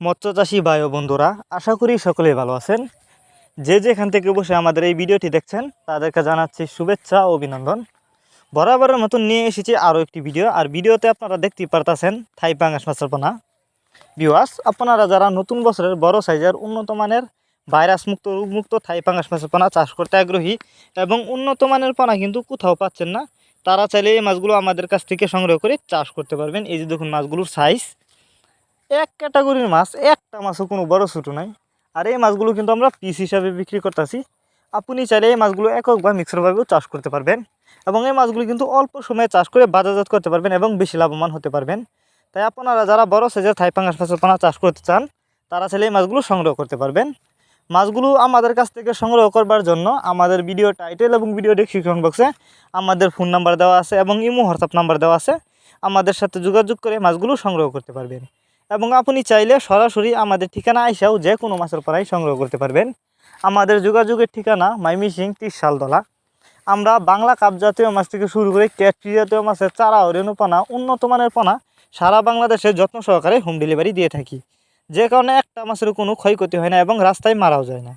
মৎস্যচাষী ভাই ও বন্ধুরা, আশা করি সকলেই ভালো আছেন। যে যেখান থেকে বসে আমাদের এই ভিডিওটি দেখছেন তাদেরকে জানাচ্ছি শুভেচ্ছা ও অভিনন্দন। বরাবরের মতন নিয়ে এসেছি আরও একটি ভিডিও। আর ভিডিওতে আপনারা দেখতেই পারতেছেন থাই পাঙ্গাস মাছের পোনা। ভিউয়ার্স, আপনারা যারা নতুন বছরের বড় সাইজের উন্নত মানের ভাইরাস মুক্ত রোগমুক্ত থাই পাঙ্গাস মাছের পোনা চাষ করতে আগ্রহী এবং উন্নত মানের পোনা কিন্তু কোথাও পাচ্ছেন না, তারা চাইলে এই মাছগুলো আমাদের কাছ থেকে সংগ্রহ করে চাষ করতে পারবেন। এই যে দেখুন মাছগুলোর সাইজ, এক ক্যাটাগরির মাছ, একটা মাছও কোনো বড় ছোটো নাই। আর এই মাছগুলো কিন্তু আমরা পিস হিসাবে বিক্রি করতেছি। আপনি চাইলে এই মাছগুলো একক বা মিক্সরভাবেও চাষ করতে পারবেন এবং এই মাছগুলো কিন্তু অল্প সময়ে চাষ করে বাজারজাত করতে পারবেন এবং বেশি লাভবান হতে পারবেন। তাই আপনারা যারা বড় সাইজের থাই পাঙ্গাস মাছের পোনা চাষ করতে চান তারা চাইলে এই মাছগুলো সংগ্রহ করতে পারবেন। মাছগুলো আমাদের কাছ থেকে সংগ্রহ করবার জন্য আমাদের ভিডিও টাইটেল এবং ভিডিও ডেসক্রিপশন বক্সে আমাদের ফোন নাম্বার দেওয়া আছে এবং ইমো হোয়াটসঅ্যাপ নাম্বার দেওয়া আছে। আমাদের সাথে যোগাযোগ করে মাছগুলো সংগ্রহ করতে পারবেন এবং আপনি চাইলে সরাসরি আমাদের ঠিকানা আইসাও যে কোনো মাছের পোনাই সংগ্রহ করতে পারবেন। আমাদের যোগাযোগের ঠিকানা ময়মনসিংহ 30 শালতলা। আমরা বাংলা কাপ জাতীয় মাছ থেকে শুরু করে ক্যাটফি জাতীয় মাছের চারা ও রেণু পোনা, উন্নত মানের পোনা সারা বাংলাদেশে যত্ন সহকারে হোম ডেলিভারি দিয়ে থাকি, যে কারণে একটা মাছের কোনো ক্ষয়ক্ষতি হয় না এবং রাস্তায় মারাও যায় না।